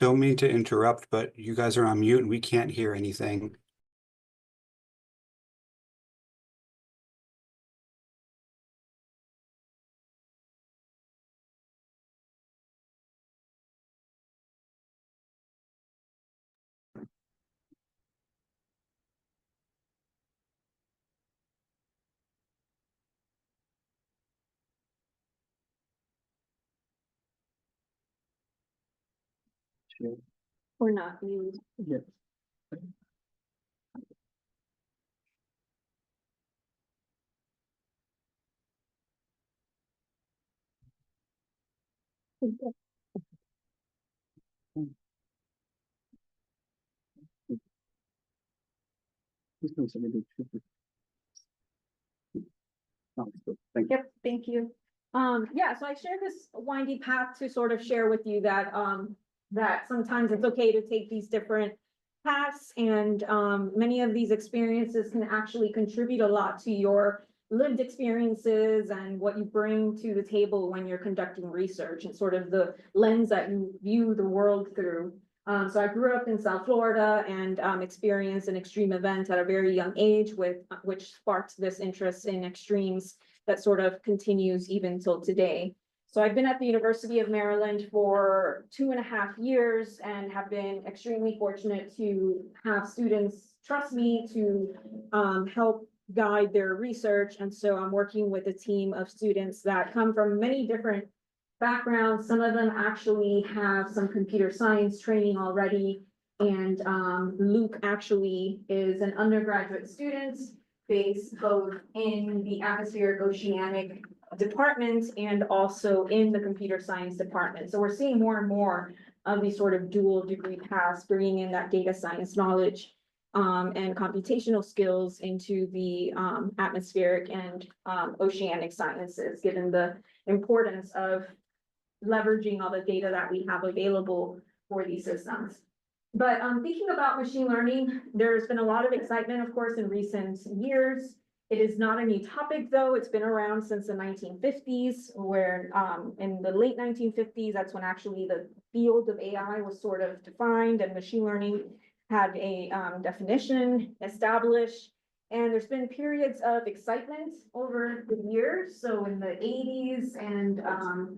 Don't mean to interrupt, but you guys are on mute and we can't hear anything. Or not used. Yes. Thank you. Yep, thank you. Yeah, so I share this windy path to sort of share with you that, that sometimes it's okay to take these different paths, and, many of these experiences can actually contribute a lot to your lived experiences and what you bring to the table when you're conducting research and sort of the lens that you view the world through. So I grew up in South Florida and, experienced an extreme event at a very young age which sparked this interest in extremes that sort of continues even till today. So I've been at the University of Maryland for 2.5 years and have been extremely fortunate to have students trust me to help guide their research. And so I'm working with a team of students that come from many different backgrounds. Some of them actually have some computer science training already. And Luke actually is an undergraduate student based both in the atmospheric oceanic department and also in the computer science department. So we're seeing more and more of these sort of dual degree paths, bringing in that data science knowledge and computational skills into the atmospheric and oceanic sciences, given the importance of leveraging all the data that we have available for these systems. But thinking about machine learning, there's been a lot of excitement, of course, in recent years. It is not a new topic, though. It's been around since the 1950s, where in the late 1950s, that's when actually the field of AI was sort of defined and machine learning had a definition established. And there's been periods of excitement over the years. So in the 80s and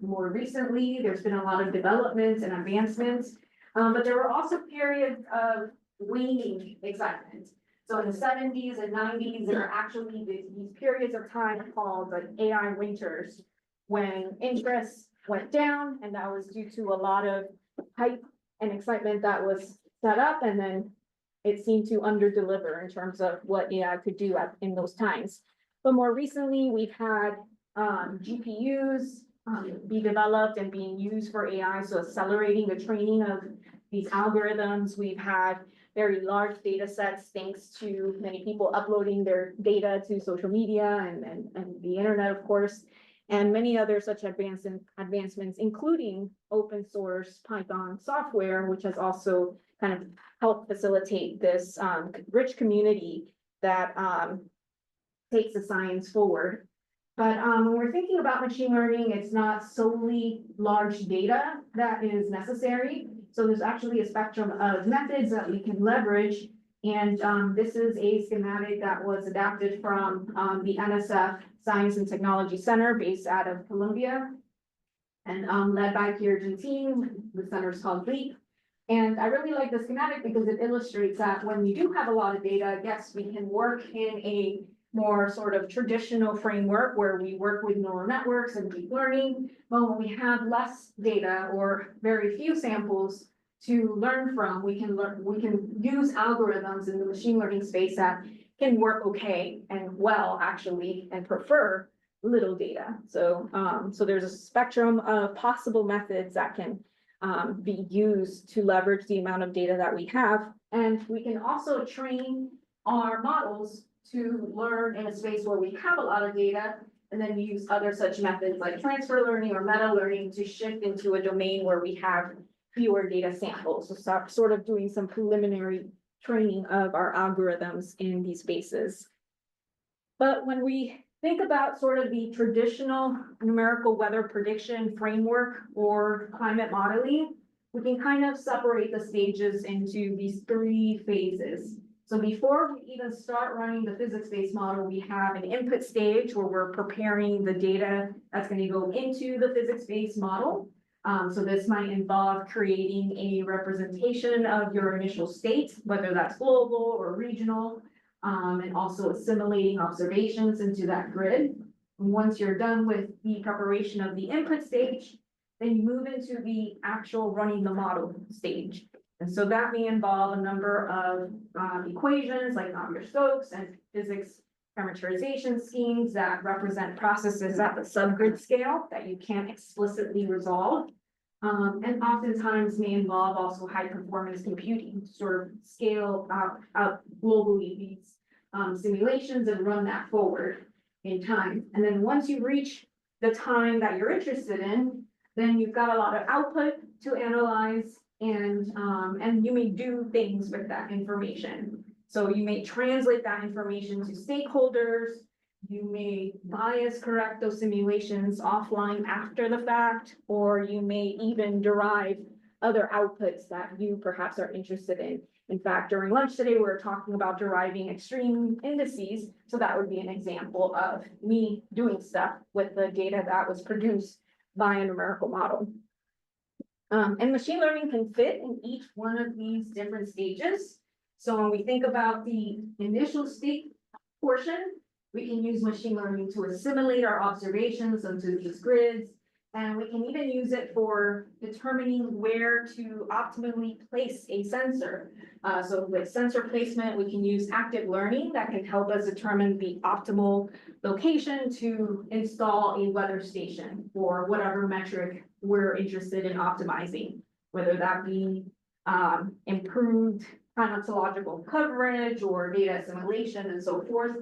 more recently, there's been a lot of developments and advancements. But there were also periods of waning excitement. So in the 70s and 90s, there are actually these periods of time called like AI winters, when interest went down, and that was due to a lot of hype and excitement that was set up, and then it seemed to underdeliver in terms of what AI could do in those times. But more recently, we've had GPUs be developed and being used for AI, so accelerating the training of these algorithms. We've had very large data sets, thanks to many people uploading their data to social media and the internet, of course, and many other such advancements, including open source Python software, which has also kind of helped facilitate this rich community that takes the science forward. But when we're thinking about machine learning, it's not solely large data that is necessary. So there's actually a spectrum of methods that we can leverage. And this is a schematic that was adapted from the NSF Science and Technology Center based out of Columbia and led by Pierre Gentine. The center is called LEAP. And I really like the schematic because it illustrates that when we do have a lot of data, yes, we can work in a more sort of traditional framework where we work with neural networks and deep learning. But when we have less data or very few samples to learn from, we can use algorithms in the machine learning space that can work okay and well, actually, and prefer little data. So, so there's a spectrum of possible methods that can be used to leverage the amount of data that we have. And we can also train our models to learn in a space where we have a lot of data, and then use other such methods like transfer learning or meta learning to shift into a domain where we have fewer data samples. So start sort of doing some preliminary training of our algorithms in these spaces. But when we think about sort of the traditional numerical weather prediction framework or climate modeling, we can kind of separate the stages into these three phases. So before we even start running the physics-based model, we have an input stage where we're preparing the data that's going to go into the physics-based model. So this might involve creating a representation of your initial state, whether that's global or regional, and also assimilating observations into that grid. Once you're done with the preparation of the input stage, then you move into the actual running the model stage. And so that may involve a number of equations like Navier-Stokes and physics parameterization schemes that represent processes at the subgrid scale that you can't explicitly resolve. And oftentimes may involve also high performance computing to sort of scale out globally these simulations and run that forward in time. And then once you reach the time that you're interested in, then you've got a lot of output to analyze, and you may do things with that information. So you may translate that information to stakeholders. You may bias correct those simulations offline after the fact, or you may even derive other outputs that you perhaps are interested in. In fact, during lunch today, we were talking about deriving extreme indices. So that would be an example of me doing stuff with the data that was produced by a numerical model. And machine learning can fit in each one of these different stages. So when we think about the initial state portion, we can use machine learning to assimilate our observations into these grids. And we can even use it for determining where to optimally place a sensor. So with sensor placement, we can use active learning that can help us determine the optimal location to install a weather station for whatever metric we're interested in optimizing, whether that be improved climatological coverage or data assimilation and so forth.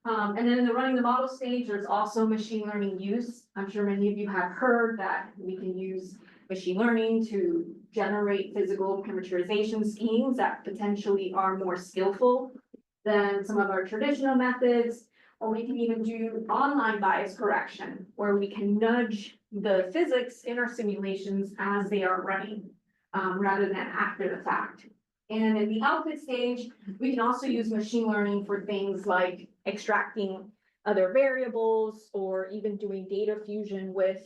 And then in the running the model stage, there's also machine learning use. I'm sure many of you have heard that we can use machine learning to generate physical parameterization schemes that potentially are more skillful than some of our traditional methods. Or we can even do online bias correction, where we can nudge the physics in our simulations as they are running, rather than after the fact. And in the output stage, we can also use machine learning for things like extracting other variables or even doing data fusion with,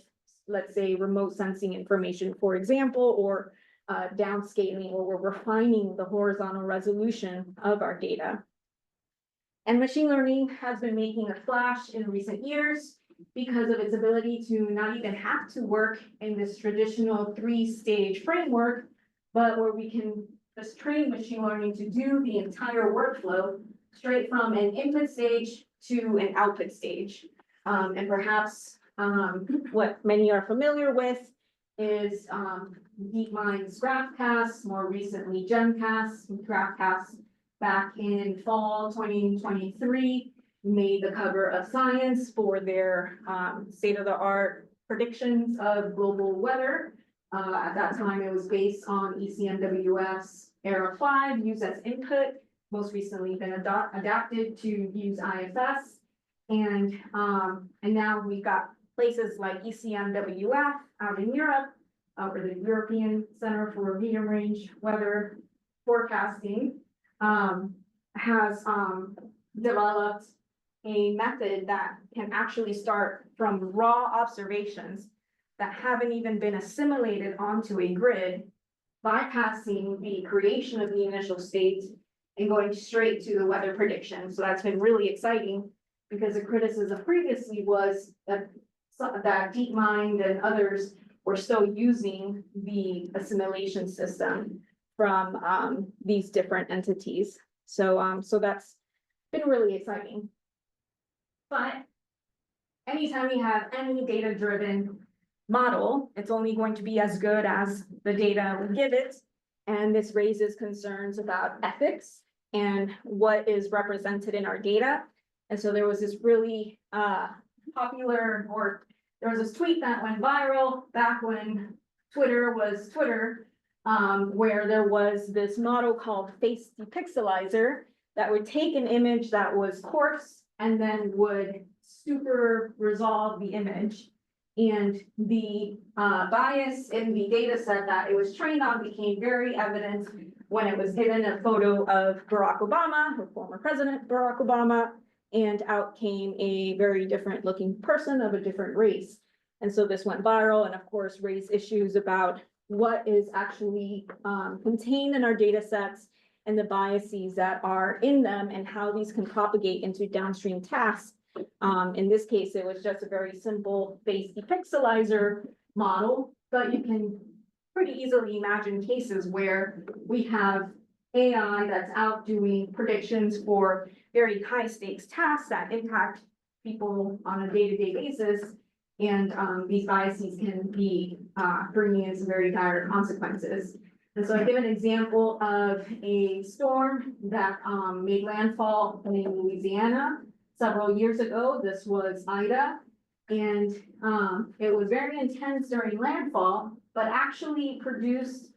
let's say, remote sensing information, for example, or downscaling, where we're refining the horizontal resolution of our data. And machine learning has been making a splash in recent years because of its ability to not even have to work in this traditional three-stage framework, but where we can just train machine learning to do the entire workflow straight from an input stage to an output stage. And perhaps what many are familiar with is DeepMind's GraphCast, more recently GenCast. GraphCast back in fall 2023 made the cover of Science for their state-of-the-art predictions of global weather. At that time, it was based on ECMWF's ERA 5 used as input, most recently been adapted to use IFS. And now we've got places like ECMWF out in Europe, or the European Center for Medium Range Weather Forecasting, has developed a method that can actually start from raw observations that haven't even been assimilated onto a grid, bypassing the creation of the initial state and going straight to the weather prediction. So that's been really exciting, because the criticism previously was that DeepMind and others were still using the assimilation system from these different entities. So that's been really exciting. But anytime you have any data-driven model, it's only going to be as good as the data we give it. And this raises concerns about ethics and what is represented in our data. And so there was this really popular, or there was this tweet that went viral back when Twitter was Twitter, where there was this model called Face Depixelizer that would take an image that was coarse and then would super resolve the image. And the bias in the data set that it was trained on became very evident when it was given a photo of Barack Obama, or former President Barack Obama, and out came a very different looking person of a different race. And so this went viral and of course raised issues about what is actually contained in our data sets and the biases that are in them and how these can propagate into downstream tasks. In this case, it was just a very simple face depixelizer model, but you can pretty easily imagine cases where we have AI that's out doing predictions for very high stakes tasks that impact people on a day-to-day basis. And these biases can be bringing in some very dire consequences. And so I give an example of a storm that made landfall in Louisiana several years ago. This was Ida. And it was very intense during landfall, but actually produced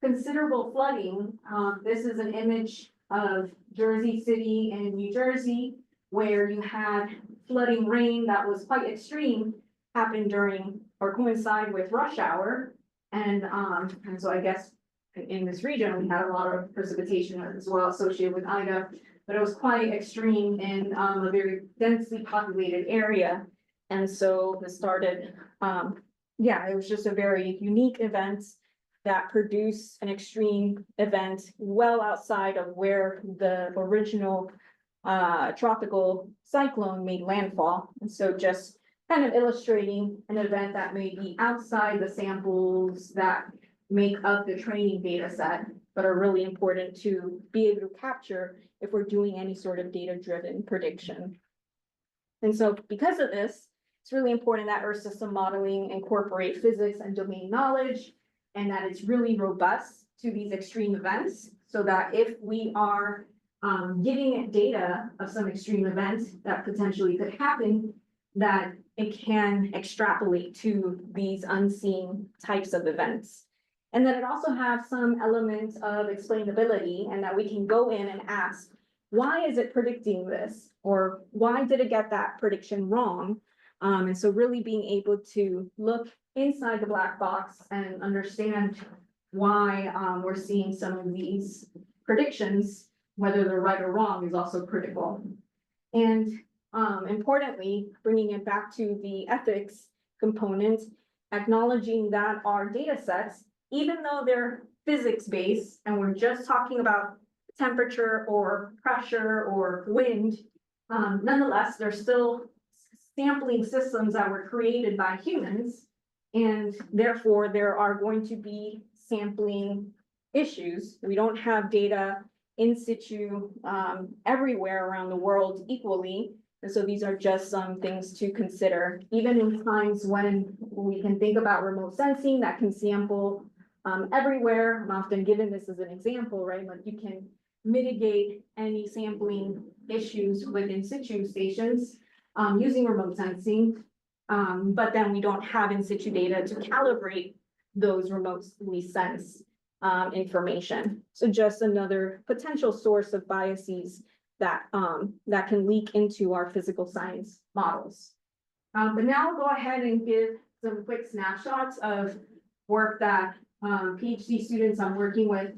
considerable flooding. This is an image of Jersey City and New Jersey, where you had flooding rain that was quite extreme happen during or coincide with rush hour. And so I guess in this region, we had a lot of precipitation as well associated with Ida, but it was quite extreme in a very densely populated area. And so this started, it was just a very unique event that produced an extreme event well outside of where the original tropical cyclone made landfall. And so just kind of illustrating an event that may be outside the samples that make up the training data set, but are really important to be able to capture if we're doing any sort of data-driven prediction. And so because of this, it's really important that Earth system modeling incorporate physics and domain knowledge, and that it's really robust to these extreme events, so that if we are getting data of some extreme event that potentially could happen, that it can extrapolate to these unseen types of events. And that it also has some elements of explainability, and that we can go in and ask, why is it predicting this? Or why did it get that prediction wrong? And so really being able to look inside the black box and understand why we're seeing some of these predictions, whether they're right or wrong, is also critical. And importantly, bringing it back to the ethics component, acknowledging that our data sets, even though they're physics-based and we're just talking about temperature or pressure or wind, nonetheless, they're still sampling systems that were created by humans. And therefore, there are going to be sampling issues. We don't have data in situ everywhere around the world equally. And so these are just some things to consider, even in times when we can think about remote sensing that can sample everywhere. I'm often given this as an example, right? Like you can mitigate any sampling issues with in situ stations using remote sensing. But then we don't have in situ data to calibrate those remotely sensed information. So just another potential source of biases that that can leak into our physical science models. But now I'll go ahead and give some quick snapshots of work that PhD students I'm working with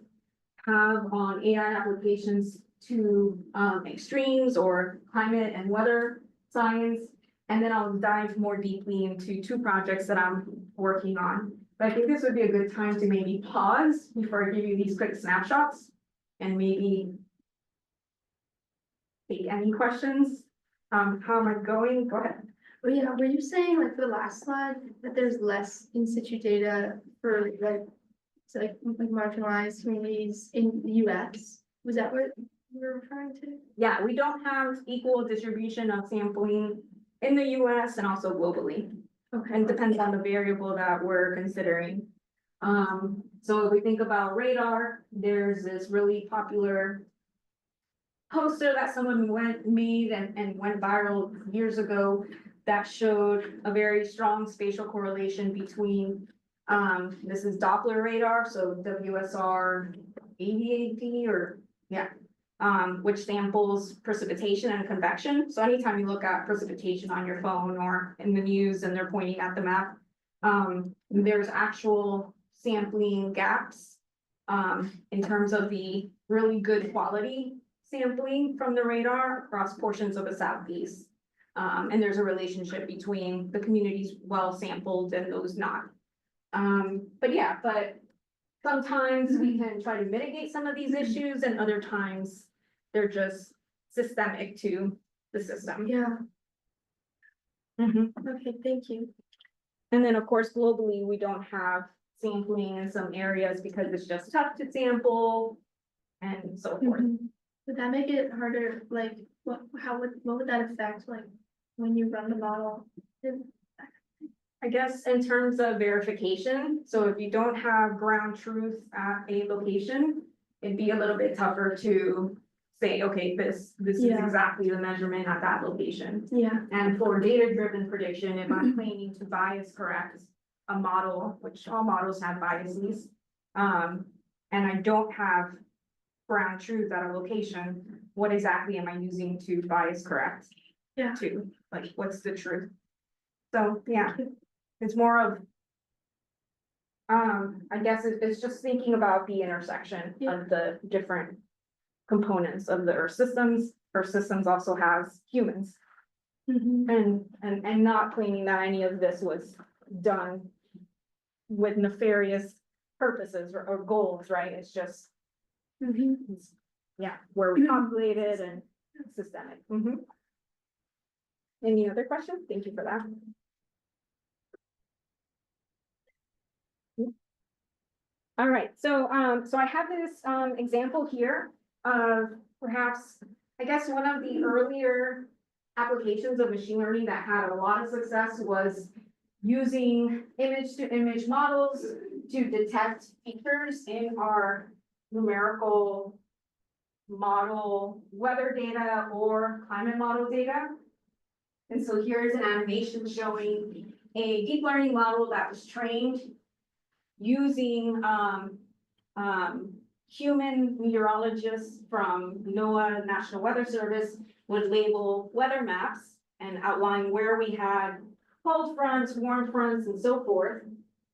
have on AI applications to extremes or climate and weather science. And then I'll dive more deeply into two projects that I'm working on. But I think this would be a good time to maybe pause before I give you these quick snapshots and maybe take any questions. How am I going? Go ahead. Well, yeah, were you saying like for the last slide that there's less in situ data for like marginalized communities in the US? Was that what you were referring to? Yeah, we don't have equal distribution of sampling in the US and also globally. Okay. And depends on the variable that we're considering. So if we think about radar, there's this really popular poster that someone made and went viral years ago that showed a very strong spatial correlation between this is Doppler radar, so WSR 88D or which samples precipitation and convection. So anytime you look at precipitation on your phone or in the news and they're pointing at the map, there's actual sampling gaps in terms of the really good quality sampling from the radar across portions of the southeast. And there's a relationship between the communities well sampled and those not. But sometimes we can try to mitigate some of these issues and other times they're just systemic to the system. Yeah, Mhm. okay, thank you. And then, of course, globally, we don't have sampling in some areas because it's just tough to sample and so forth. Would that make it harder, like, what would that affect, like, when you run the model? I guess in terms of verification, so if you don't have ground truth at a location, it'd be a little bit tougher to say, okay, this is Yeah. exactly the measurement at that location. Yeah, And for data-driven prediction, if I'm claiming to bias correct a model, which all models have biases, and I don't have ground truth at a location, what exactly am I using to bias correct? Yeah. To, like, what's the truth? So, yeah, it's more of, I guess it's just thinking about the intersection Yeah. of the different components of the Earth systems. Earth systems also has humans. And not claiming that any of this was done with nefarious purposes or goals, right? It's just, it's, yeah, where we populated and systemic. Any other questions? Thank you for that. All right, so I have this example here of perhaps, I guess, one of the earlier applications of machine learning that had a lot of success was using image-to-image models to detect features in our numerical model weather data or climate model data. And so here's an animation showing a deep learning model that was trained using human meteorologists from NOAA National Weather Service would label weather maps and outline where we had cold fronts, warm fronts, and so forth.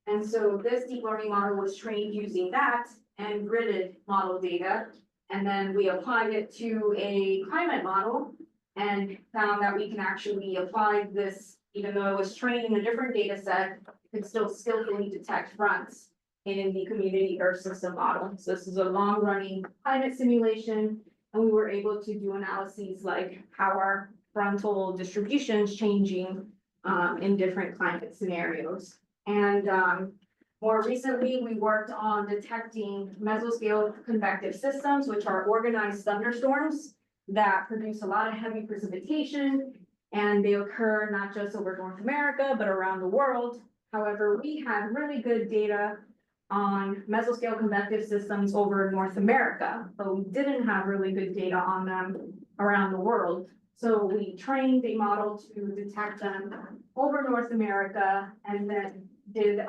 And so this deep learning model was trained using that and gridded model data. And then we applied it to a climate model and found that we can actually apply this, even though it was trained in a different data set, it could still skillfully detect fronts in the community Earth system model. So this is a long running climate simulation, and we were able to do analyses like how our frontal distribution is changing in different climate scenarios. And more recently, we worked on detecting mesoscale convective systems, which are organized thunderstorms that produce a lot of heavy precipitation, and they occur not just over North America, but around the world. However, we had really good data on mesoscale convective systems over North America, but we didn't have really good data on them around the world. So we trained a model to detect them over North America and then did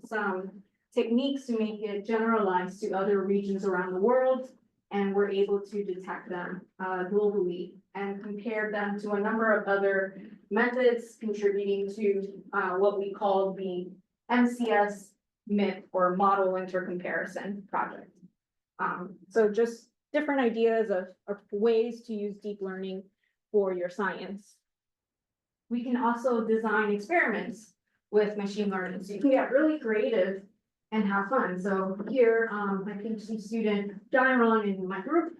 some techniques to make it generalized to other regions around the world. And we're able to detect them globally and compare them to a number of other methods contributing to what we call the MCS MIP or model intercomparison project. So just different ideas of ways to use deep learning for your science. We can also design experiments with machine learning. So you can get really creative and have fun. So here, my PhD student, Dairon in my group,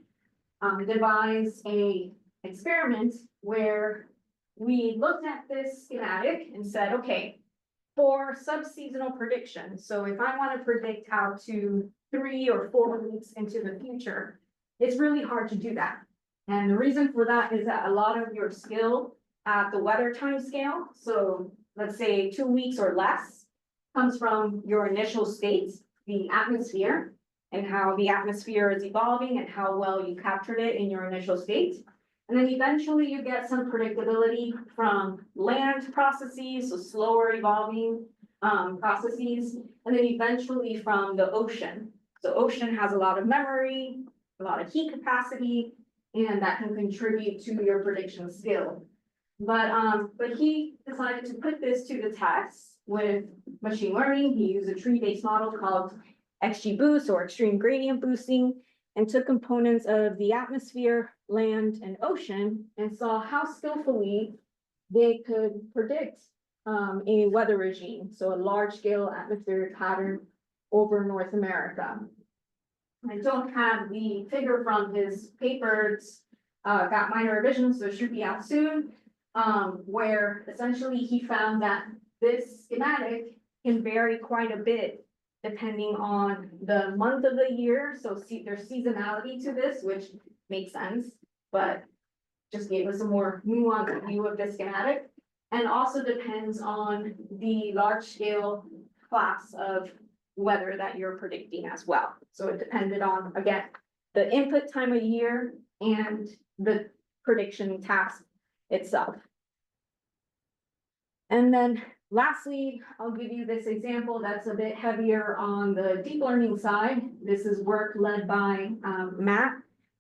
devised a experiment where we looked at this schematic and said, okay, for subseasonal prediction, so if I want to predict out to 3 or 4 weeks into the future, it's really hard to do that. And the reason for that is that a lot of your skill at the weather time scale, so let's say 2 weeks or less, comes from your initial state, the atmosphere, and how the atmosphere is evolving and how well you captured it in your initial state. And then eventually you get some predictability from land processes, so slower evolving processes, and then eventually from the ocean. So ocean has a lot of memory, a lot of heat capacity, and that can contribute to your prediction skill. But he decided to put this to the test with machine learning. He used a tree-based model called XGBoost or extreme gradient boosting, and took components of the atmosphere, land, and ocean and saw how skillfully they could predict a weather regime, so a large-scale atmospheric pattern over North America. I don't have the figure from his paper. It's got minor revisions, so it should be out soon. Where essentially he found that this schematic can vary quite a bit depending on the month of the year. So there's seasonality to this, which makes sense, but just gave us a more nuanced view of the schematic. And also depends on the large scale class of weather that you're predicting as well. So it depended on, again, the input time of year and the prediction task itself. And then lastly, I'll give you this example that's a bit heavier on the deep learning side. This is work led by Matt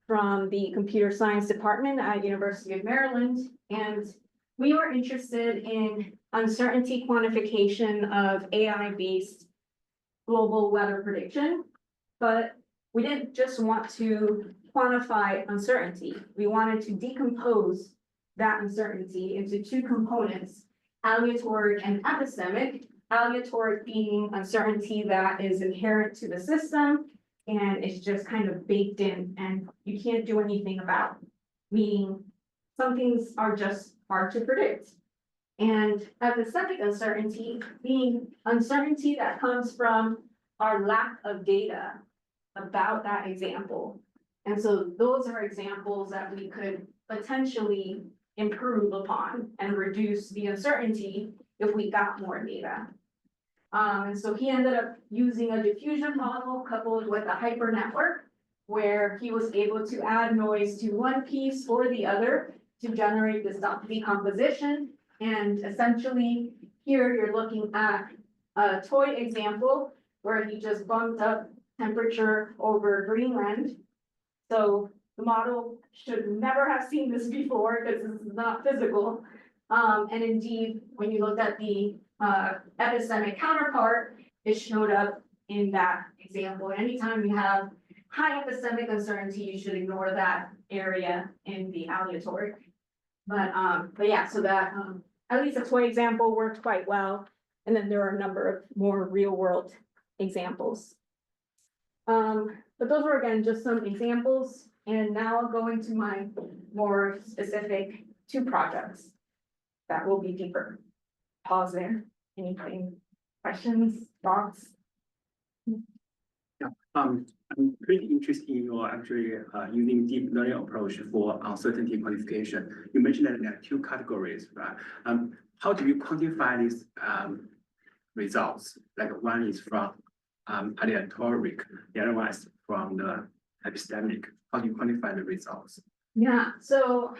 from the computer science department at University of Maryland. And we were interested in uncertainty quantification of AI-based global weather prediction, but we didn't just want to quantify uncertainty. We wanted to decompose that uncertainty into two components: aleatoric and epistemic. Aleatoric being uncertainty that is inherent to the system and it's just kind of baked in and you can't do anything about, meaning some things are just hard to predict. And epistemic uncertainty being uncertainty that comes from our lack of data about that example. And so those are examples that we could potentially improve upon and reduce the uncertainty if we got more data. And so he ended up using a diffusion model coupled with a hyper network, where he was able to add noise to one piece or the other to generate this decomposition. And essentially here you're looking at a toy example where he just bumped up temperature over Greenland. So the model should never have seen this before because this is not physical. And indeed, when you look at the epistemic counterpart, it showed up in that example. Anytime you have high epistemic uncertainty, you should ignore that area in the aleatoric. But yeah, so that at least a toy example worked quite well. And then there are a number of more real world examples. But those were, again, just some examples. And now I'll go into my more specific two projects that will be deeper. Pause there. Anything, questions, thoughts? Yeah, I'm pretty interested in your actually using deep learning approach for uncertainty quantification. You mentioned that there are two categories, right? How do you quantify these results? Like one is from aleatoric, the other one is from the epistemic. How do you quantify the results? Yeah, so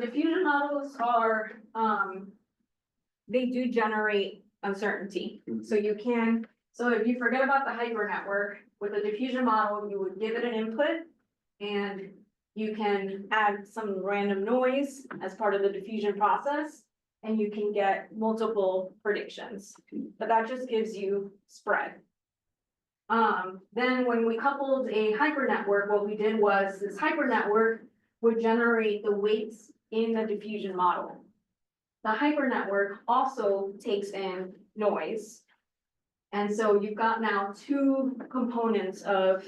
diffusion models are they do generate uncertainty. So you can, so if you forget about the hyper network, with a diffusion model, you would give it an input and you can add some random noise as part of the diffusion process and you can get multiple predictions, but that just gives you spread. Then when we coupled a hyper network, what we did was this hyper network would generate the weights in the diffusion model. The hyper network also takes in noise. And so you've got now two components of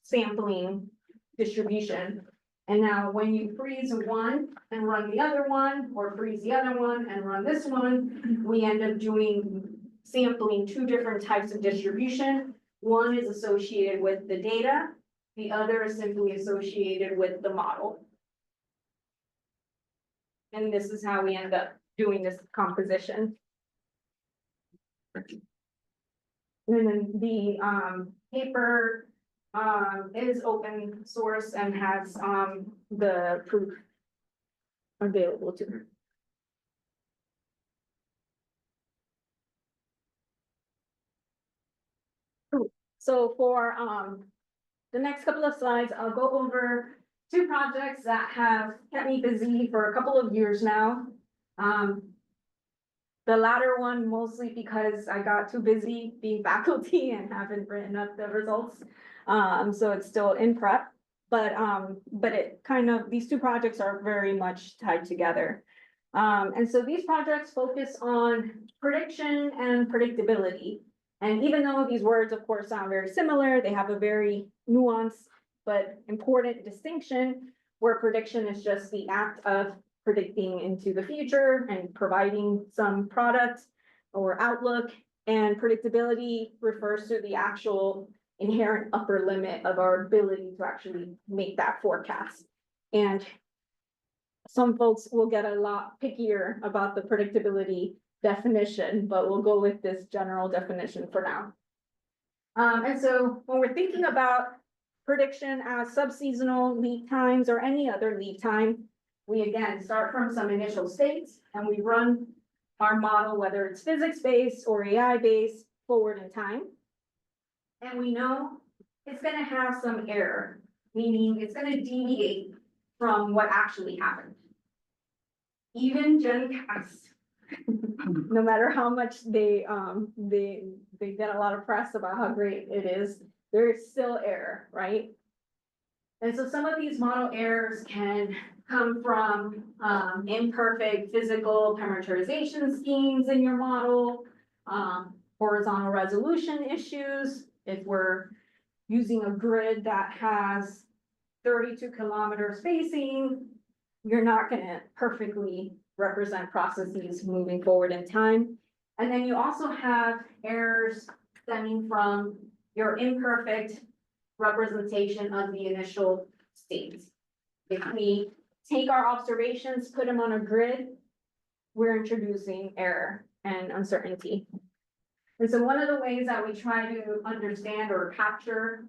sampling distribution. And now when you freeze one and run the other one, or freeze the other one and run this one, we end up doing sampling two different types of distribution. One is associated with the data, the other is simply associated with the model. And this is how we end up doing this composition. And then the paper is open source and has the proof available to her. So for the next couple of slides, I'll go over two projects that have kept me busy for a couple of years now. The latter one mostly because I got too busy being faculty and haven't written up the results. So it's still in prep, but it kind of, these two projects are very much tied together. And so these projects focus on prediction and predictability. And even though these words, of course, sound very similar, they have a very nuanced but important distinction where prediction is just the act of predicting into the future and providing some product or outlook, and predictability refers to the actual inherent upper limit of our ability to actually make that forecast. And some folks will get a lot pickier about the predictability definition, but we'll go with this general definition for now. And so when we're thinking about prediction as subseasonal lead times or any other lead time, we again start from some initial states and we run our model, whether it's physics-based or AI-based, forward in time. And we know it's going to have some error, meaning it's going to deviate from what actually happened. Even GenCast, no matter how much they get a lot of press about how great it is, there is still error, right? And so some of these model errors can come from imperfect physical parameterization schemes in your model, horizontal resolution issues. If we're using a grid that has 32-kilometer spacing, you're not going to perfectly represent processes moving forward in time. And then you also have errors stemming from your imperfect representation of the initial states. If we take our observations, put them on a grid, we're introducing error and uncertainty. And so one of the ways that we try to understand or capture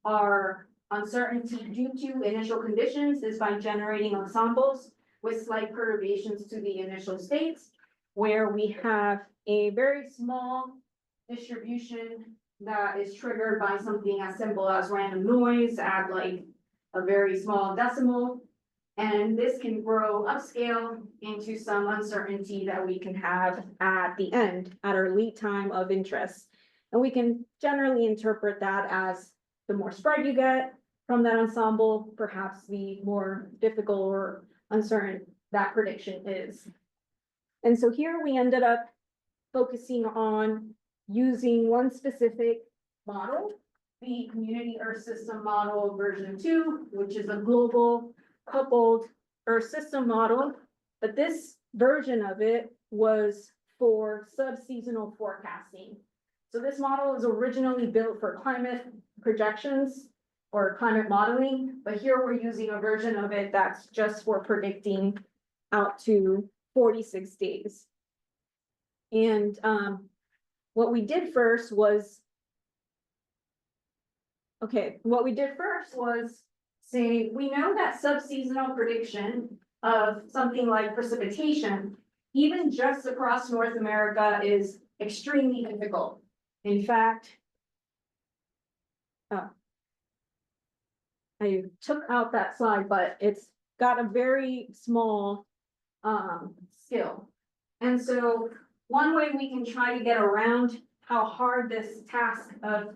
our uncertainty due to initial conditions is by generating ensembles with slight perturbations to the initial states, where we have a very small distribution that is triggered by something as simple as random noise at like a very small decimal. And this can grow upscale into some uncertainty that we can have at the end, at our lead time of interest. And we can generally interpret that as the more spread you get from that ensemble, perhaps the more difficult or uncertain that prediction is. And so here we ended up focusing on using one specific model, the Community Earth System Model version 2, which is a global coupled Earth system model, but this version of it was for subseasonal forecasting. So this model was originally built for climate projections or climate modeling, but here we're using a version of it that's just for predicting out to 46 days. And what we did first was say, we know that subseasonal prediction of something like precipitation, even just across North America, is extremely difficult. In fact, I took out that slide, but it's got a very small scale. And so one way we can try to get around how hard this task of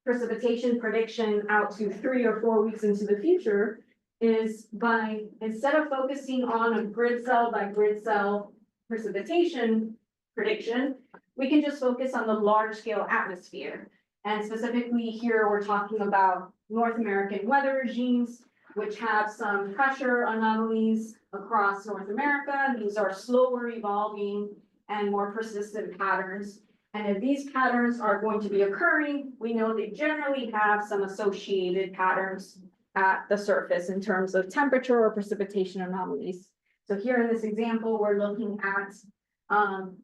precipitation prediction out to 3 or 4 weeks into the future is by, instead of focusing on a grid cell by grid cell precipitation prediction, we can just focus on the large scale atmosphere. And specifically here, we're talking about North American weather regimes, which have some pressure anomalies across North America. These are slower evolving and more persistent patterns. And if these patterns are going to be occurring, we know they generally have some associated patterns at the surface in terms of temperature or precipitation anomalies. So here in this example, we're looking at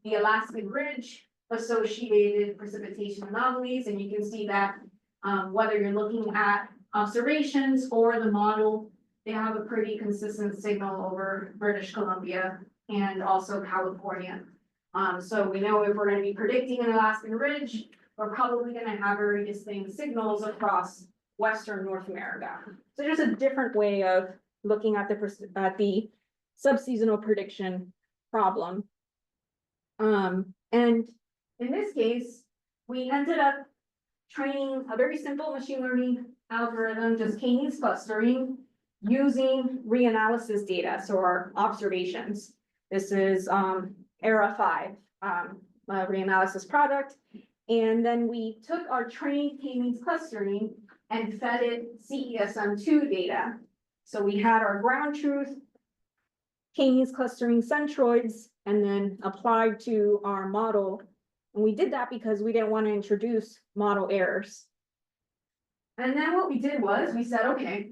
the Alaskan Ridge associated precipitation anomalies, and you can see that whether you're looking at observations or the model, they have a pretty consistent signal over British Columbia and also California. So we know if we're going to be predicting an Alaskan Ridge, we're probably going to have very distinct signals across Western North America. So just a different way of looking at the subseasonal prediction problem. And in this case, we ended up training a very simple machine learning algorithm, just k-means clustering, using reanalysis data, so our observations. This is era 5 reanalysis product. And then we took our trained k-means clustering and fed it CESM2 data. So we had our ground truth, k-means clustering centroids, and then applied to our model. And we did that because we didn't want to introduce model errors. And then what we did was we said, okay,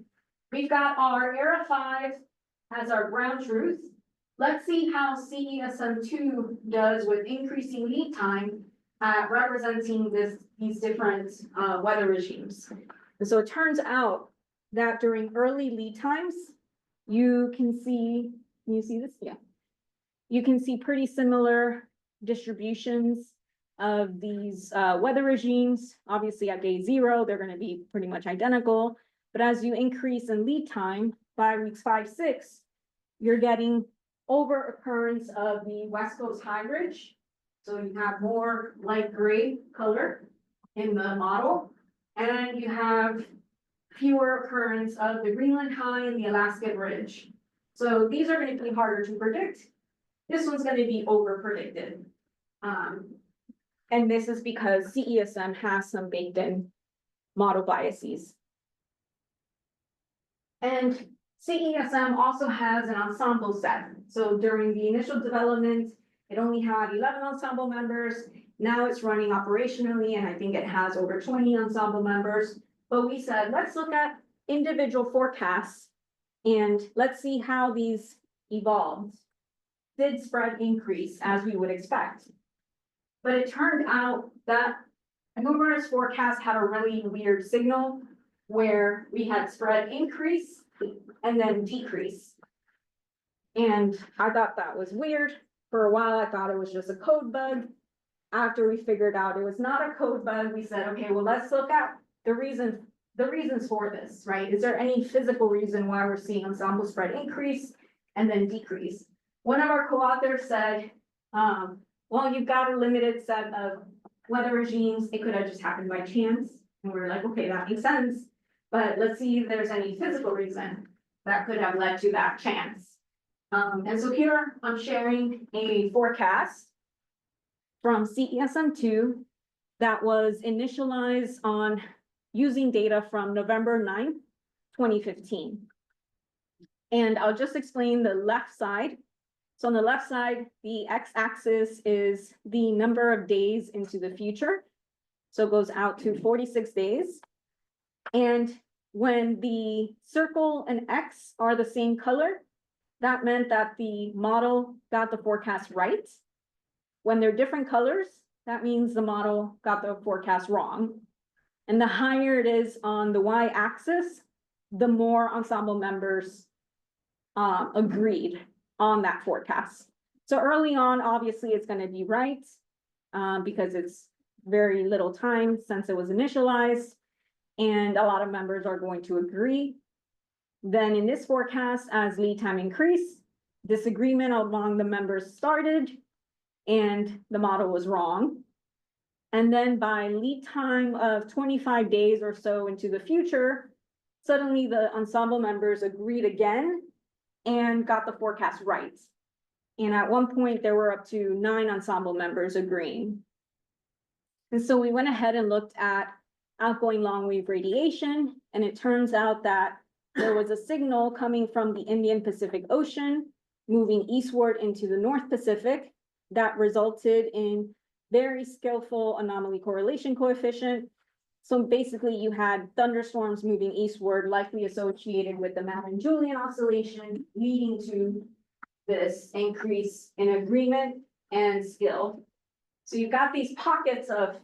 we've got our era 5 as our ground truth. Let's see how CESM2 does with increasing lead time representing these different weather regimes. And so it turns out that during early lead times, you can see this? Yeah. You can see pretty similar distributions of these weather regimes. Obviously at day 0, they're going to be pretty much identical. But as you increase in lead time by weeks 5, 6, you're getting over occurrence of the West Coast high ridge. So you have more light gray color in the model, and you have fewer occurrence of the Greenland high and the Alaskan ridge. So these are going to be harder to predict. This one's going to be over predicted. And this is because CESM has some baked in model biases. And CESM also has an ensemble set. So during the initial development, it only had 11 ensemble members. Now it's running operationally, and I think it has over 20 ensemble members. But we said, let's look at individual forecasts and let's see how these evolved. Did spread increase as we would expect? But it turned out that numerous forecasts had a really weird signal where we had spread increase and then decrease. And I thought that was weird. For a while, I thought it was just a code bug. After we figured out it was not a code bug, we said, okay, well, let's look at the reasons for this, right? Is there any physical reason why we're seeing ensemble spread increase and then decrease? One of our co-authors said, well, you've got a limited set of weather regimes. It could have just happened by chance. And we're like, okay, that makes sense. But let's see if there's any physical reason that could have led to that chance. And so here I'm sharing a forecast from CESM2 that was initialized on using data from November 9th, 2015. And I'll just explain the left side. So on the left side, the x-axis is the number of days into the future. So it goes out to 46 days. And when the circle and X are the same color, that meant that the model got the forecast right. When they're different colors, that means the model got the forecast wrong. And the higher it is on the Y-axis, the more ensemble members agreed on that forecast. So early on, obviously, it's going to be right because it's very little time since it was initialized, and a lot of members are going to agree. Then in this forecast, as lead time increased, disagreement among the members started, and the model was wrong. And then by lead time of 25 days or so into the future, suddenly the ensemble members agreed again and got the forecast right. And at one point, there were up to 9 ensemble members agreeing. And so we went ahead and looked at outgoing long wave radiation, and it turns out that there was a signal coming from the Indian Pacific Ocean, moving eastward into the North Pacific, that resulted in very skillful anomaly correlation coefficient. So basically you had thunderstorms moving eastward, likely associated with the Madden-Julian oscillation, leading to this increase in agreement and skill. So you've got these pockets of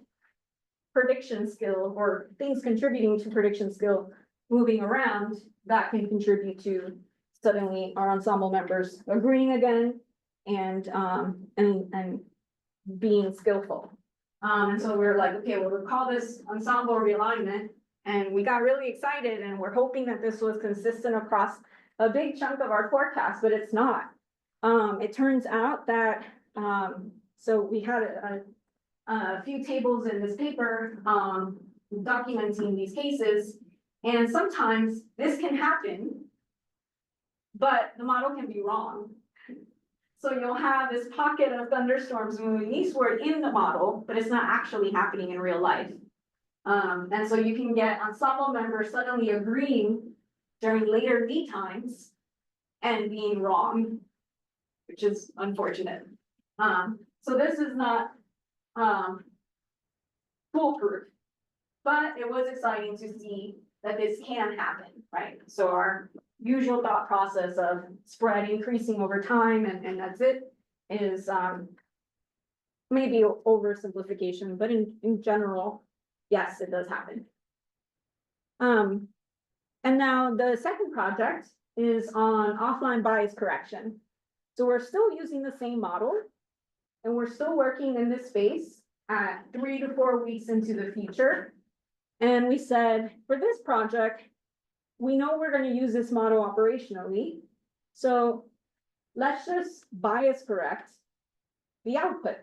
prediction skill or things contributing to prediction skill moving around that can contribute to suddenly our ensemble members agreeing again and being skillful. And so we're like, okay, well, we'll call this ensemble realignment. And we got really excited and we're hoping that this was consistent across a big chunk of our forecast, but it's not. It turns out that, so we had a few tables in this paper, documenting these cases. And sometimes this can happen, but the model can be wrong. So you'll have this pocket of thunderstorms moving eastward in the model, but it's not actually happening in real life. And so you can get ensemble members suddenly agreeing during later lead times and being wrong, which is unfortunate. So this is not foolproof, but it was exciting to see that this can happen, right? So our usual thought process of spread increasing over time and that's it is maybe oversimplification, but in general, yes, it does happen. And now the second project is on offline bias correction. So we're still using the same model and we're still working in this space at 3 to 4 weeks into the future. And we said, for this project, we know we're going to use this model operationally. So let's just bias correct the output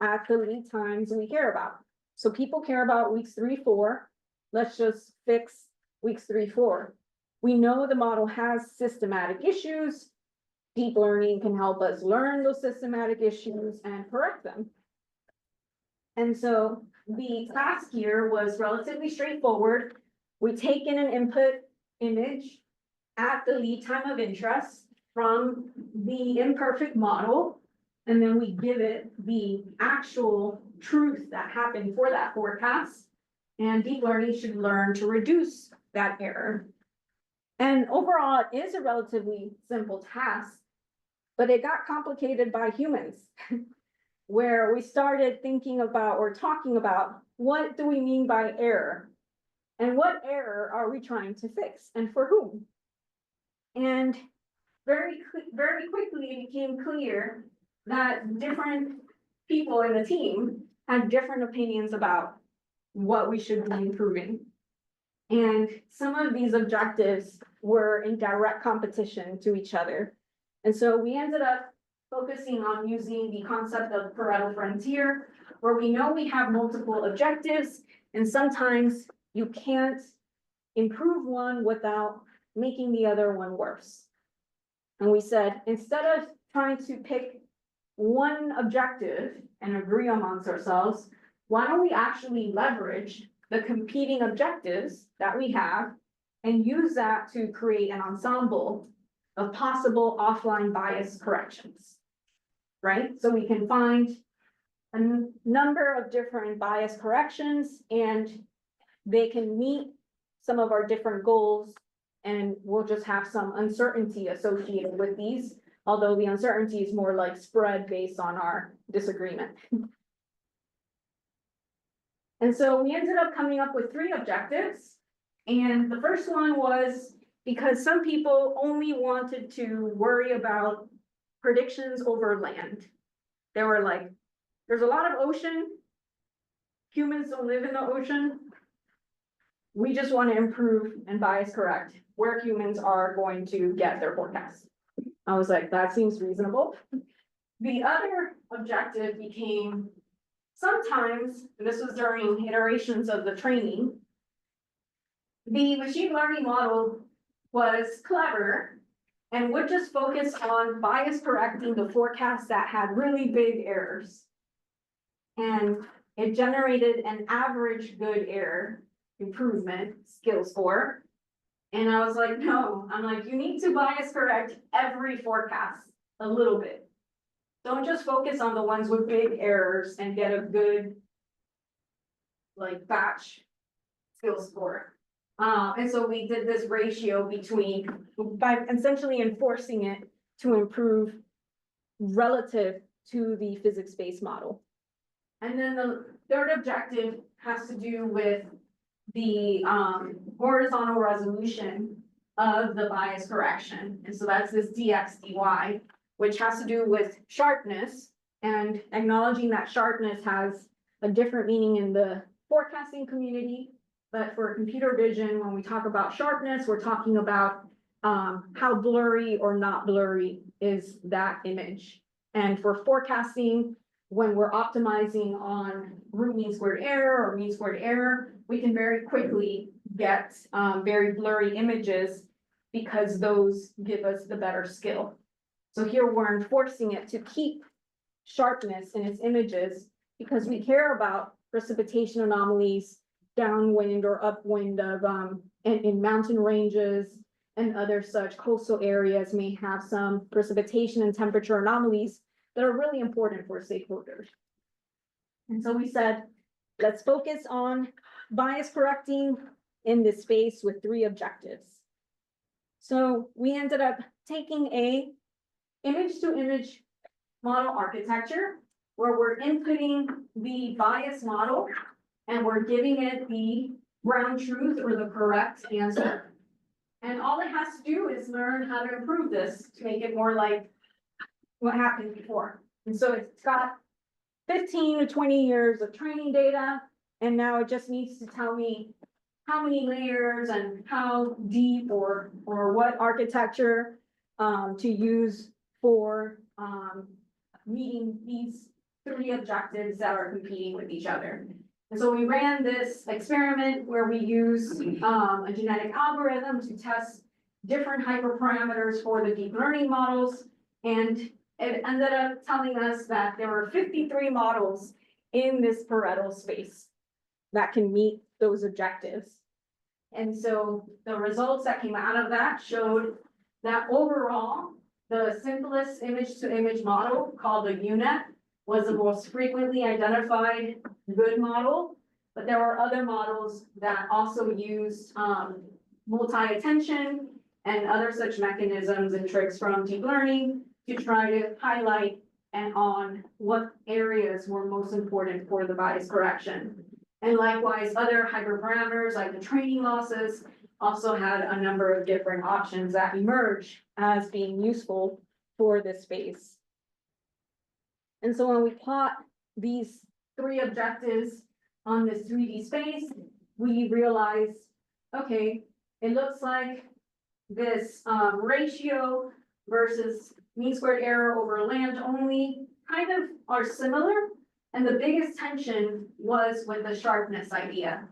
at the lead times we care about. So people care about weeks 3, 4. Let's just fix weeks 3, 4. We know the model has systematic issues. Deep learning can help us learn those systematic issues and correct them. And so the task here was relatively straightforward. We take in an input image at the lead time of interest from the imperfect model, and then we give it the actual truth that happened for that forecast. And deep learning should learn to reduce that error. And overall, it is a relatively simple task, but it got complicated by humans, where we started thinking about or talking about what do we mean by error? And what error are we trying to fix and for whom? And very quickly it became clear that different people in the team had different opinions about what we should be improving. And some of these objectives were in direct competition to each other. And so we ended up focusing on using the concept of Pareto frontier, where we know we have multiple objectives, and sometimes you can't improve one without making the other one worse. And we said, instead of trying to pick one objective and agree amongst ourselves, why don't we actually leverage the competing objectives that we have and use that to create an ensemble of possible offline bias corrections, right? So we can find a number of different bias corrections and they can meet some of our different goals, and we'll just have some uncertainty associated with these, although the uncertainty is more like spread based on our disagreement. And so we ended up coming up with 3 objectives. And the first one was because some people only wanted to worry about predictions over land. They were like, there's a lot of ocean. Humans don't live in the ocean. We just want to improve and bias correct where humans are going to get their forecasts. I was like, that seems reasonable. The other objective became sometimes, and this was during iterations of the training, the machine learning model was clever and would just focus on bias correcting the forecasts that had really big errors. And it generated an average good error improvement skill score. And I was like, no, I'm like, you need to bias correct every forecast a little bit. Don't just focus on the ones with big errors and get a good like batch skill score. And so we did this ratio between, by essentially enforcing it to improve relative to the physics-based model. And then the third objective has to do with the horizontal resolution of the bias correction. And so that's this dx dy, which has to do with sharpness and acknowledging that sharpness has a different meaning in the forecasting community But for computer vision, when we talk about sharpness, we're talking about how blurry or not blurry is that image. And for forecasting, when we're optimizing on root mean squared error or mean squared error, we can very quickly get very blurry images because those give us the better skill. So here we're enforcing it to keep sharpness in its images because we care about precipitation anomalies, downwind or upwind of in mountain ranges and other such coastal areas may have some precipitation and temperature anomalies that are really important for stakeholders. And so we said, let's focus on bias correcting in this space with 3 objectives. So we ended up taking a image to image model architecture where we're inputting the bias model and we're giving it the ground truth or the correct answer. And all it has to do is learn how to improve this to make it more like what happened before. And so it's got 15 to 20 years of training data, and now it just needs to tell me how many layers and how deep or what architecture to use for meeting these 3 objectives that are competing with each other. And so we ran this experiment where we use a genetic algorithm to test different hyperparameters for the deep learning models. And it ended up telling us that there were 53 models in this Pareto space that can meet those objectives. And so the results that came out of that showed that overall, the simplest image-to-image model called the UNet was the most frequently identified good model, but there were other models that also used multi-attention and other such mechanisms and tricks from deep learning to try to highlight and on what areas were most important for the bias correction. And likewise, other hyperparameters like the training losses also had a number of different options that emerge as being useful for this space. And so when we plot these 3 objectives on this 3D space, we realize, okay, it looks like this ratio versus mean squared error over land only kind of are similar. And the biggest tension was with the sharpness idea.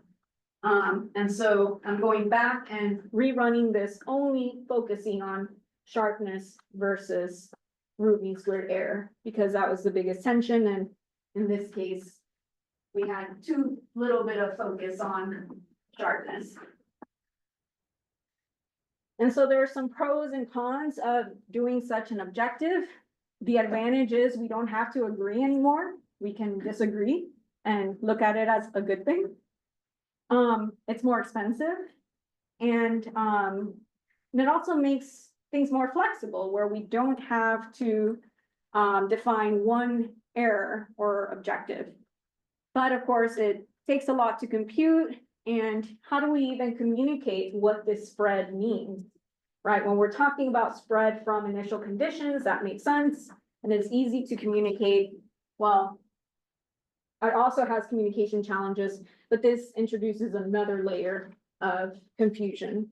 And so I'm going back and rerunning this, only focusing on sharpness versus root mean squared error, because that was the biggest tension. And in this case, we had too little bit of focus on sharpness. And so there are some pros and cons of doing such an objective. The advantage is we don't have to agree anymore. We can disagree and look at it as a good thing. It's more expensive, and it also makes things more flexible where we don't have to define one error or objective. But of course, it takes a lot to compute. And how do we even communicate what this spread means, right? When we're talking about spread from initial conditions, that makes sense. And it's easy to communicate. Well, it also has communication challenges, but this introduces another layer of confusion.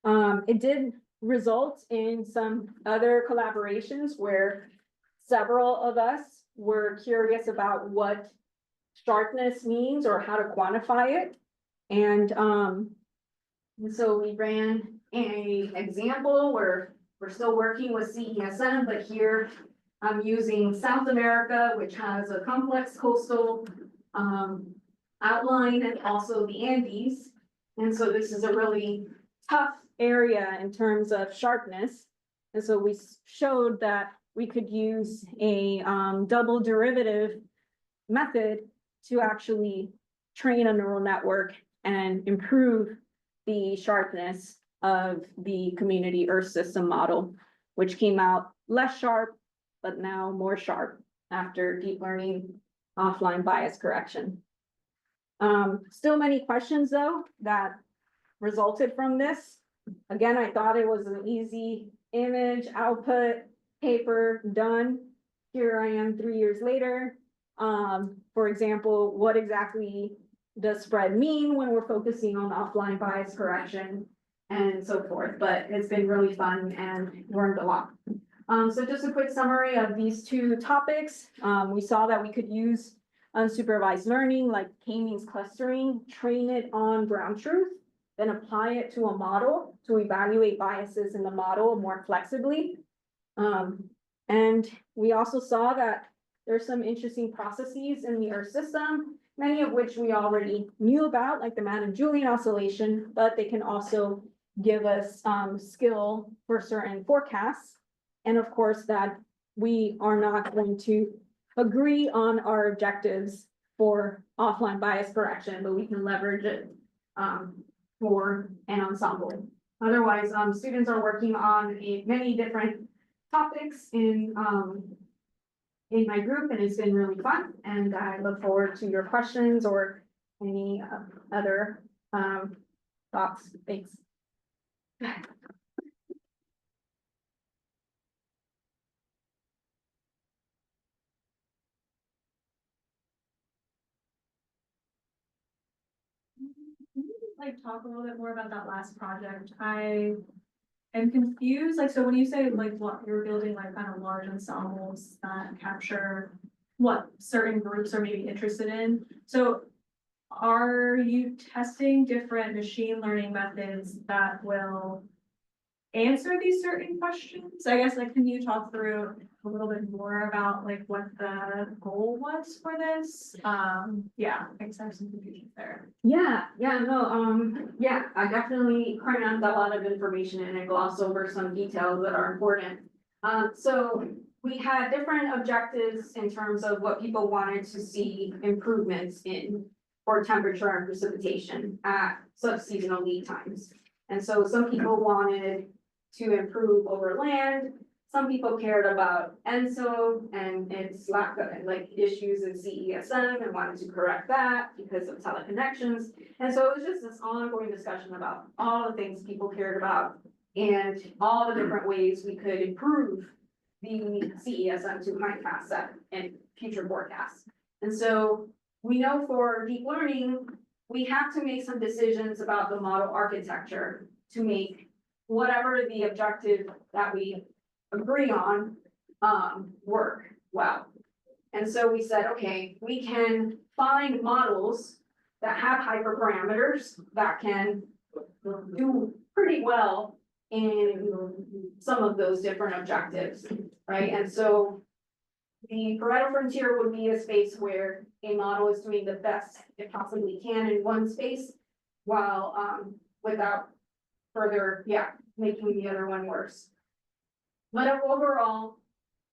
It did result in some other collaborations where several of us were curious about what sharpness means or how to quantify it. And so we ran an example where we're still working with CESM, but here I'm using South America, which has a complex coastal outline, and also the Andes. And so this is a really tough area in terms of sharpness. And so we showed that we could use a double derivative method to actually train a neural network and improve the sharpness of the community Earth system model, which came out less sharp, but now more sharp after deep learning offline bias correction. Still many questions though that resulted from this. Again, I thought it was an easy image output paper done. Here I am 3 years later. For example, what exactly does spread mean when we're focusing on offline bias correction and so forth, but it's been really fun and learned a lot. So just a quick summary of these two topics. We saw that we could use unsupervised learning like k-means clustering, train it on ground truth, then apply it to a model to evaluate biases in the model more flexibly. And we also saw that there's some interesting processes in the Earth system, many of which we already knew about, like the Madden-Julian oscillation, but they can also give us skill for certain forecasts. And of course, that we are not going to agree on our objectives for offline bias correction, but we can leverage it for an ensemble. Otherwise, students are working on many different topics in my group, and it's been really fun. And I look forward to your questions or any other thoughts. Thanks. Like talk a little bit more about that last project. I am confused, like, so when you say like what you're building like kind of large ensembles that capture what certain groups are maybe interested in, so are you testing different machine learning methods that will answer these certain questions? I guess, like, can you talk through a little bit more about like what the goal was for this? Yeah, I guess I have some confusion there. Yeah, I definitely crammed a lot of information in and glossed over some details that are important. So we had different objectives in terms of what people wanted to see improvements in for temperature and precipitation at subseasonal lead times. And so some people wanted to improve over land. Some people cared about ENSO and its lack of like issues in CESM and wanted to correct that because of teleconnections. And so it was just this ongoing discussion about all the things people cared about and all the different ways we could improve the CESM to MindCast set and future forecasts. And so we know for deep learning, we have to make some decisions about the model architecture to make whatever the objective that we agree on work well. And so we said, okay, we can find models that have hyperparameters that can do pretty well in some of those different objectives, right? And so the Pareto frontier would be a space where a model is doing the best it possibly can in one space while without further, making the other one worse. But overall,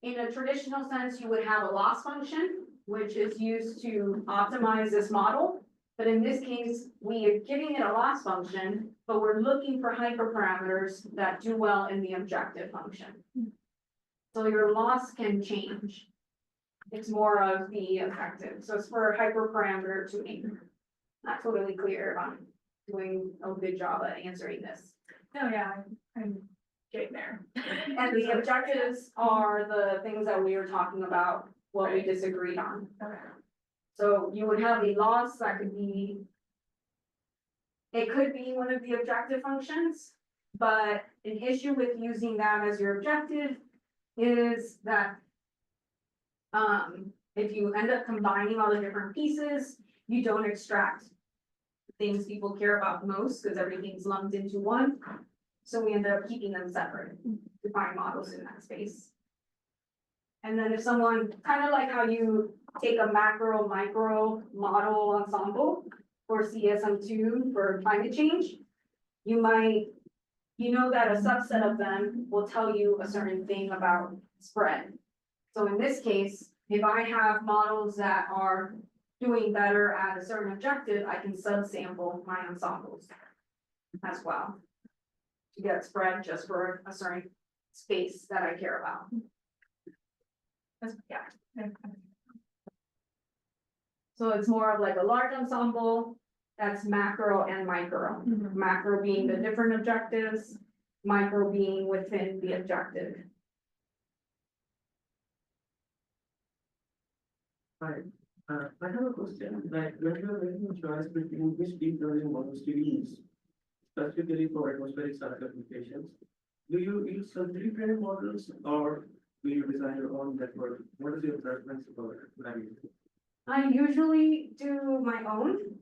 in a traditional sense, you would have a loss function, which is used to optimize this model. But in this case, we are giving it a loss function, but we're looking for hyperparameters that do well in the objective function. So your loss can change. It's more of the effective. So it's for hyperparameter tuning. Not totally clear if I'm doing a good job at answering this. No, yeah, I'm getting there. And the objectives are the things that we were talking about, what we disagreed on. Okay. So you would have a loss that could be, it could be one of the objective functions, but an issue with using that as your objective is that if you end up combining all the different pieces, you don't extract things people care about most because everything's lumped into one. So we ended up keeping them separate to find models in that space. And then if someone, kind of like how you take a macro micro model ensemble for CSM2 for climate change, you might, you know that a subset of them will tell you a certain thing about spread. So in this case, if I have models that are doing better at a certain objective, I can subsample my ensembles as well to get spread just for a certain space that I care about. Yeah. So it's more of like a large ensemble that's macro and micro. Mhm. Macro being the different objectives, micro being within the objective. I have a question, like when you are making a choice between which deep learning models to use, specifically for atmospheric science applications, do you use some pre-trained models or do you design your own network? What is your preference for that? I usually do my own.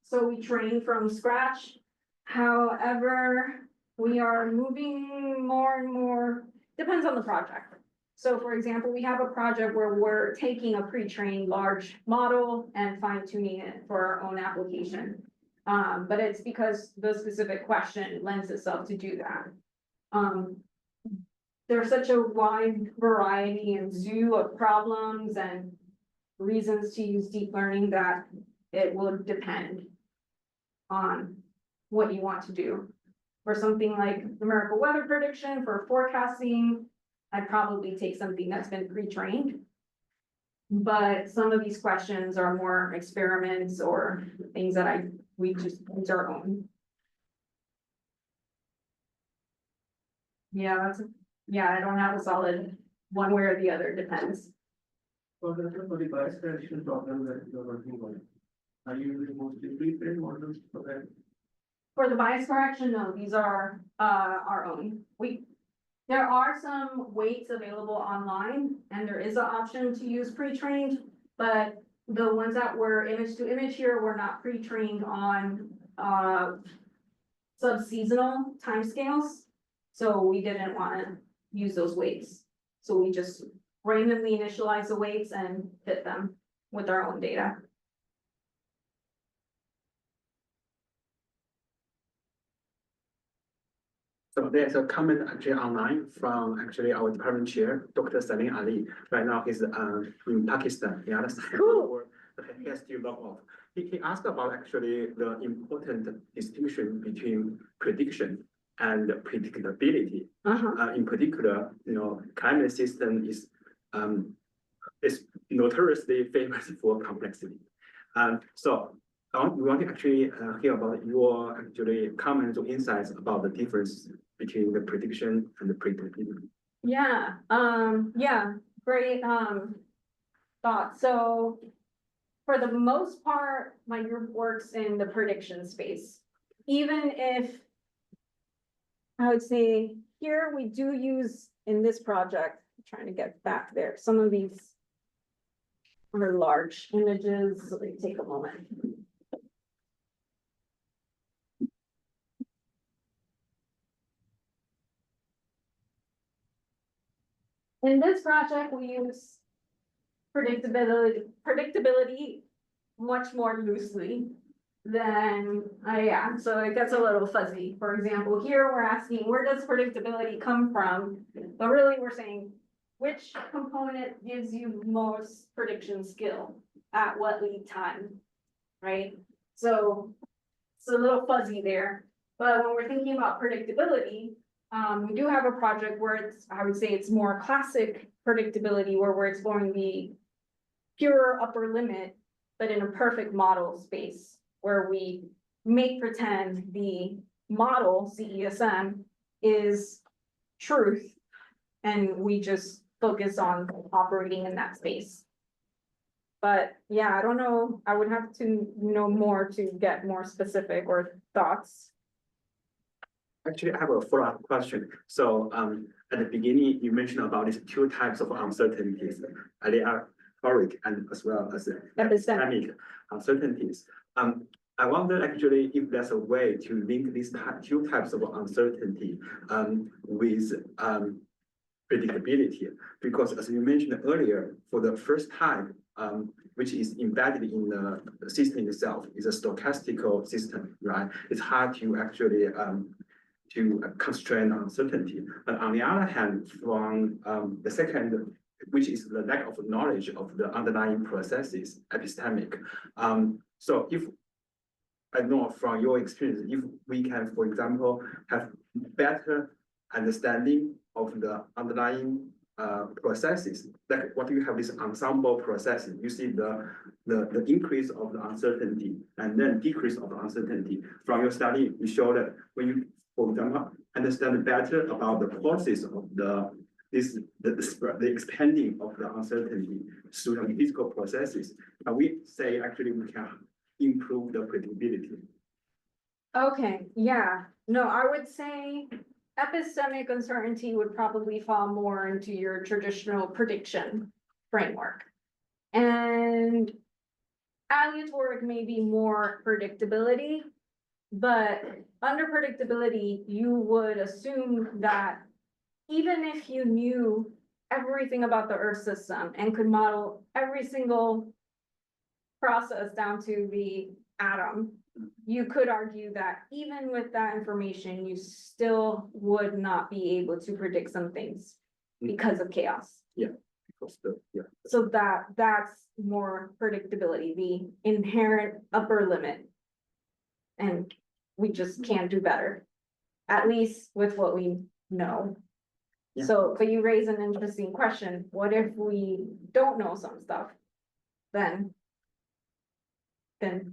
So we train from scratch. However, we are moving more and more, depends on the project. So for example, we have a project where we're taking a pre-trained large model and fine tuning it for our own application. But it's because the specific question lends itself to do that. There's such a wide variety and zoo of problems and reasons to use deep learning that it will depend on what you want to do. For something like numerical weather prediction, for forecasting, I'd probably take something that's been pre-trained. But some of these questions are more experiments or things that we just use our own. Yeah, I don't have a solid one way or the other, depends. For the bias correction problem that you're working on, are you using mostly pre-trained models for that? For the bias correction, no, these are our own. There are some weights available online and there is an option to use pre-trained, but the ones that were image to image here were not pre-trained on subseasonal timescales. So we didn't want to use those weights. So we just randomly initialize the weights and fit them with our own data. So there's a comment actually online from actually our department chair, Dr. Salim Ali. Right now he's in Pakistan, the other side of the world. Okay, he has to log off. He asked about actually the important distinction between prediction and predictability. In particular, climate system is notoriously famous for complexity. So we want to actually hear about your actually comments or insights about the difference between the prediction and the predictability. Yeah, great thought. So for the most part, my group works in the prediction space. Even if I would say here we do use in this project, I'm trying to get back there, some of these are large images. Let me take a moment. In this project, we use predictability much more loosely than so it gets a little fuzzy. For example, here we're asking, where does predictability come from? But really we're saying, which component gives you most prediction skill at what lead time, right? So it's a little fuzzy there. But when we're thinking about predictability, we do have a project where I would say it's more classic predictability, where we're exploring the pure upper limit, but in a perfect model space, where we make pretend the model, CESM, is truth, and we just focus on operating in that space. But yeah, I don't know, I would have to know more to get more specific or thoughts. Actually, I have a follow-up question. So at the beginning, you mentioned about these two types of uncertainties. They are historic and as well as epistemic uncertainties. I wonder actually if there's a way to link these two types of uncertainty with predictability, because as you mentioned earlier, for the first type, which is embedded in the system itself, is a stochastical system, right? It's hard to actually to constrain uncertainty. But on the other hand, from the second, which is the lack of knowledge of the underlying processes, epistemic. So if I know from your experience, if we can, for example, have better understanding of the underlying processes, like what you have this ensemble processing, you see the increase of the uncertainty and then decrease of the uncertainty. From your study, you show that when you, for example, understand better about the causes of the the expanding of the uncertainty through the physical processes, and we say actually we can improve the predictability. Okay, yeah, no, I would say epistemic uncertainty would probably fall more into your traditional prediction framework. And aleatoric may be more predictability, but under predictability, you would assume that even if you knew everything about the Earth system and could model every single process down to the atom, you could argue that even with that information, you still would not be able to predict some things because of chaos. So that's more predictability, the inherent upper limit. And we just can't do better, at least with what we know. Yeah. So, but you raise an interesting question. What if we don't know some stuff? Then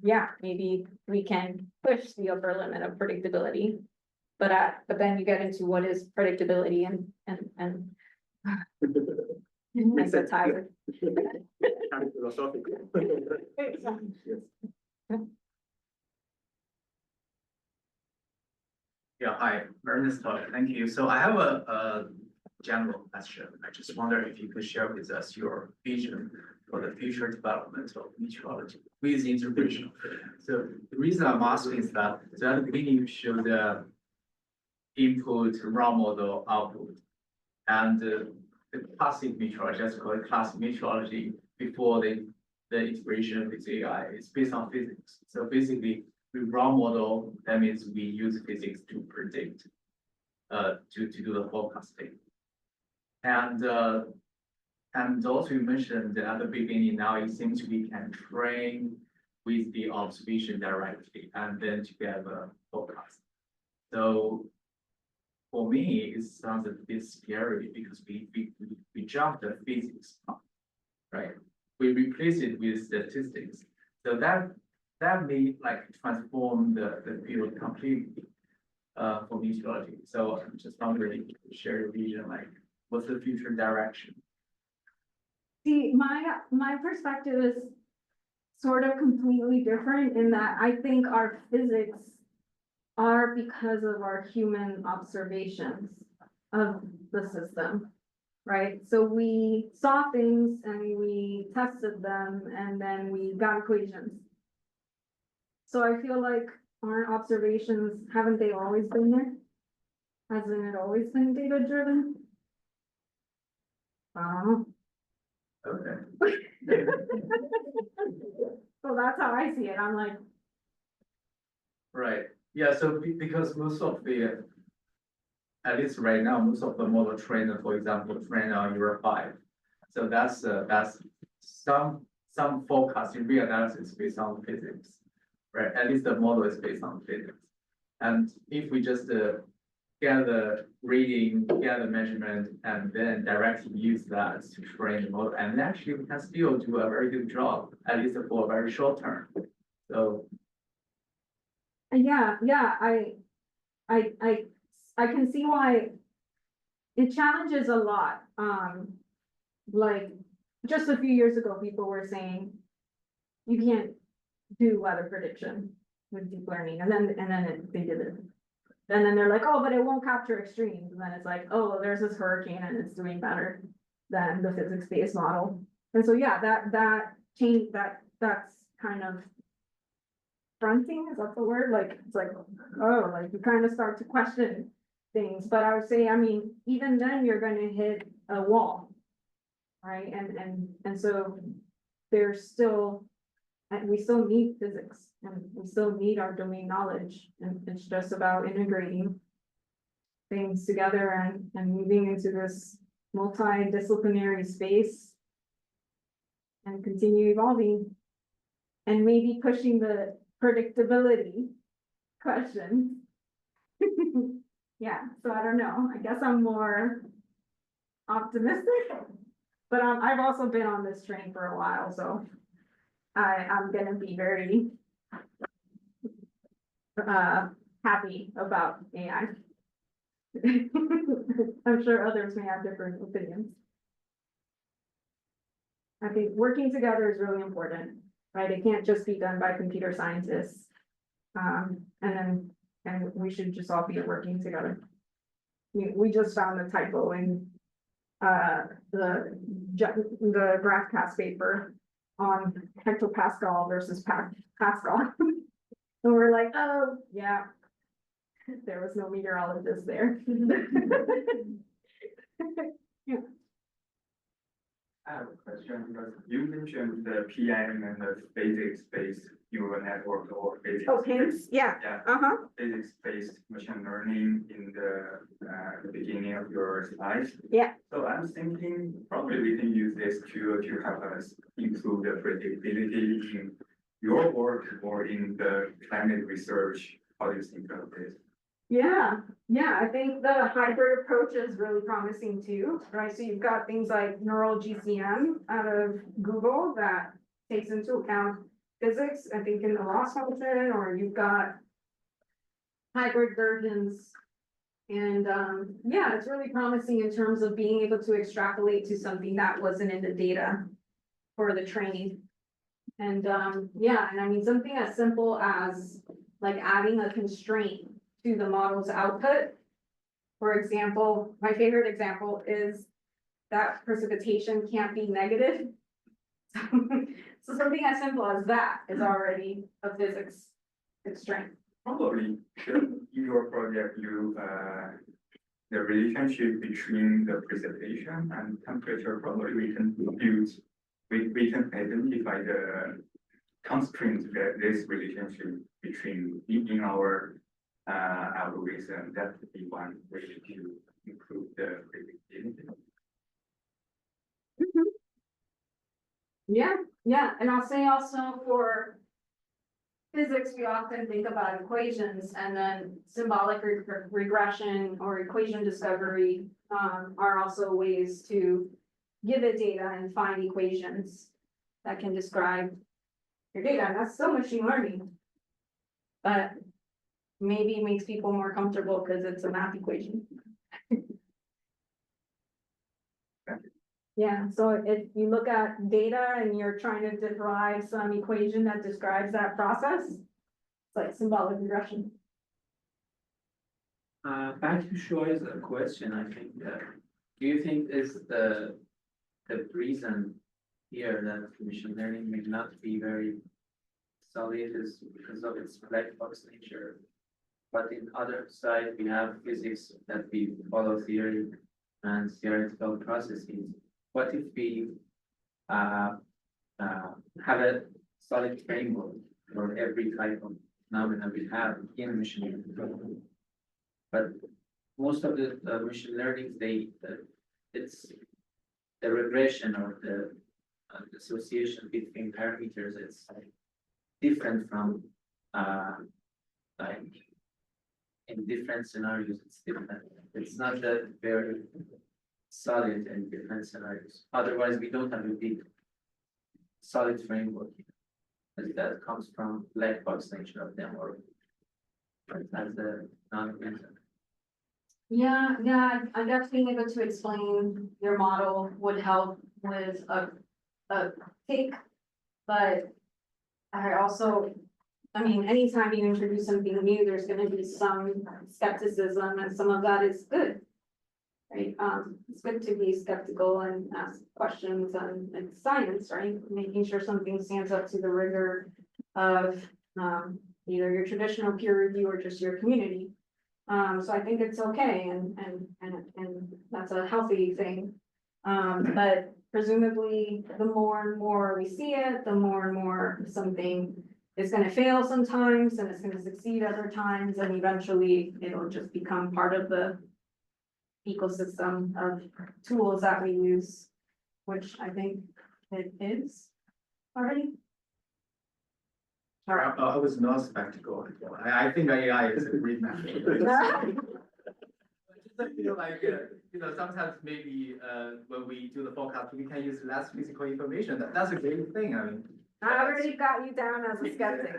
yeah, maybe we can push the upper limit of predictability. But then you get into what is predictability and Makes so sense. tired. Kind of philosophical. Yes. Yeah, hi, Ernest, thank you. So I have a general question. I just wonder if you could share with us your vision for the future development of meteorology with integration. So the reason I'm asking is that, so at the beginning you showed the input, raw model, output, and the classic meteorology, let's call it classic meteorology, before the integration with AI is based on physics. So basically, with raw model, that means we use physics to predict, to do the forecasting. And also you mentioned at the beginning, now it seems we can train with the observation directly and then to get a forecast. So for me, it sounds a bit scary because we jumped the physics part, right? We replace it with statistics. So that may like transform the field completely for meteorology. So I'm just wondering if you could share your vision, like what's the future direction? See, my perspective is sort of completely different in that I think our physics are because of our human observations of the system, right? So we saw things and we tested them and then we got equations. So I feel like our observations, haven't they always been there? Hasn't it always been data driven? I don't know. Okay. So that's how I see it. I'm like, Right. Yeah. So because most of the, at least right now, most of the model trained, for example, trained on Euro 5. So that's some forecast in real analysis based on physics, right? At least the model is based on physics. And if we just get the reading, get the measurement, and then directly use that to train the model, and actually we can still do a very good job, at least for a very short term. So yeah, I can see why it challenges a lot. Like just a few years ago, people were saying you can't do weather prediction with deep learning, and then they did it. And then they're like, oh, but it won't capture extremes. And then it's like, oh, there's this hurricane and it's doing better than the physics-based model. And so, yeah, that change, that's kind of fronting, is that the word? Like, it's like, oh, like you kind of start to question things. But I would say, I mean, even then you're going to hit a wall, right? And so there's still, and we still need physics and we still need our domain knowledge, and it's just about integrating things together and moving into this multidisciplinary space and continue evolving and maybe pushing the predictability question. Yeah, so I don't know. I guess I'm more optimistic, but I've also been on this train for a while, so I'm gonna be very happy about AI. I'm sure others may have different opinions. I think working together is really important, right? It can't just be done by computer scientists. And we should just all be working together. We just found a typo in the GraphCast paper on hectopascal versus Pascal. And we're like, oh, yeah. There was no meteorologist there. I have a question because you mentioned the PM and the physics-based neural network or physics. Oh, PIMS, yeah, Yeah, uh-huh, physics-based machine learning in the beginning of your slides. Yeah. So I'm thinking probably we can use this to help us improve the predictability in your work or in the climate research. How do you think of this? yeah, I think the hybrid approach is really promising too, right? So you've got things like neural GCM out of Google that takes into account physics, I think in the loss function, or you've got hybrid versions. And yeah, it's really promising in terms of being able to extrapolate to something that wasn't in the data for the training. And yeah, and I mean, something as simple as like adding a constraint to the model's output. For example, my favorite example is that precipitation can't be negative. So something as simple as that is already a physics constraint. Probably in your project, the relationship between the precipitation and temperature, probably we can use, we can identify the constraints that this relationship between in our algorithm. That would be one way to improve the predictability. Yeah, and I'll say also for physics, we often think about equations, and then symbolic regression or equation discovery are also ways to give it data and find equations that can describe your data, and that's still machine learning. But maybe it makes people more comfortable because it's a math equation. Yeah, so if you look at data and you're trying to derive some equation that describes that process, it's like symbolic regression. Back to Shoy's question, I think, do you think is the reason here that machine learning may not be very solid is because of its black box nature? But in other side, we have physics that we follow theory and theoretical processes. What if we have a solid framework for every type of phenomena we have in machine learning? But most of the machine learning, it's the regression or the association between parameters. It's different from like in different scenarios. It's different. It's not that very solid in different scenarios. Otherwise, we don't have a big solid framework that comes from black box nature of them or as a non-reason. Yeah, I guess being able to explain your model would help with a take, but I also, I mean, anytime you introduce something new, there's gonna be some skepticism, and some of that is good. Right, it's good to be skeptical and ask questions, and it's science, right? Making sure something stands up to the rigor of either your traditional peer review or just your community. So I think it's okay, and that's a healthy thing. But presumably, the more and more we see it, the more and more something is gonna fail sometimes, and it's gonna succeed other times, and eventually it'll just become part of the ecosystem of tools that we use, which I think it is already. All right. I was not skeptical. I think AI is a great method. I feel like, sometimes maybe, when we do the forecast, we can use less physical information. That's a great thing. I mean. I already got you down as a skeptic.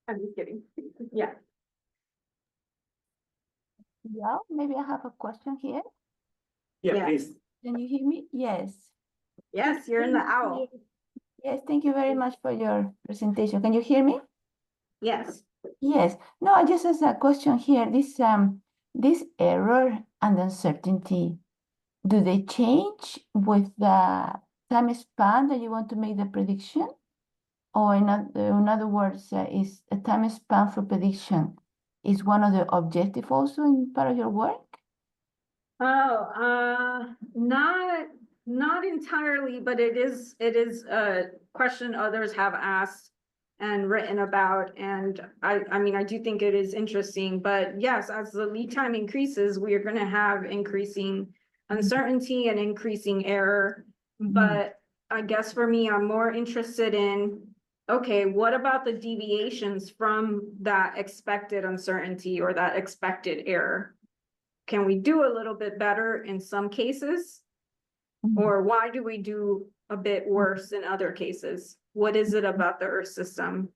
I'm just kidding. Yeah. Yeah, maybe I have a question here. Yeah, Yeah. please. Can you hear me? Yes. Yes, you're in the owl. Yes, thank you very much for your presentation. Can you hear me? Yes. Yes. No, I just asked a question here. This error and uncertainty, do they change with the time span that you want to make the prediction? Or in other words, is a time span for prediction is one of the objective also in part of your work? Oh, not entirely, but it is a question others have asked and written about, and I mean, I do think it is interesting, but yes, as the lead time increases, we are gonna have increasing uncertainty and increasing error. But I guess for me, I'm more interested in, okay, what about the deviations from that expected uncertainty or that expected error? Can we do a little bit better in some cases? Or why do we do a bit worse in other cases? What is it about the Earth system?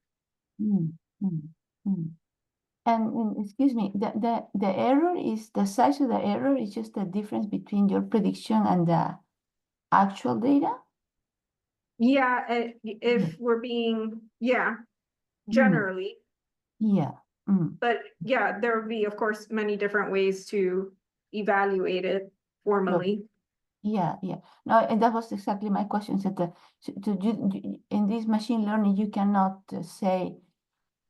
And excuse me, the error is the size of the error is just the difference between your prediction and the actual data? Yeah, if we're being, generally, Yeah. but yeah, there would be, of course, many different ways to evaluate it formally. Yeah. No, and that was exactly my question. So in this machine learning, you cannot say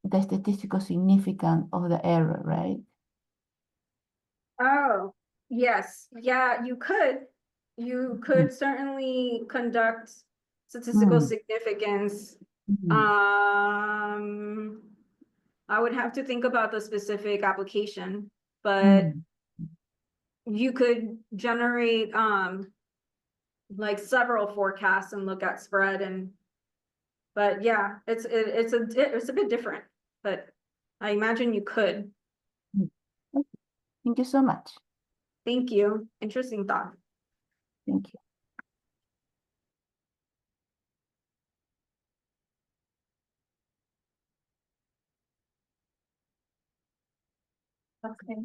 the statistical significance of the error, right? Oh, yes, yeah, you could certainly conduct statistical significance. I would have to think about the specific application, but you could generate like several forecasts and look at spread and, but yeah, it's a bit different, but I imagine you could. Thank you so much. Thank you. Interesting thought. Thank you. Okay.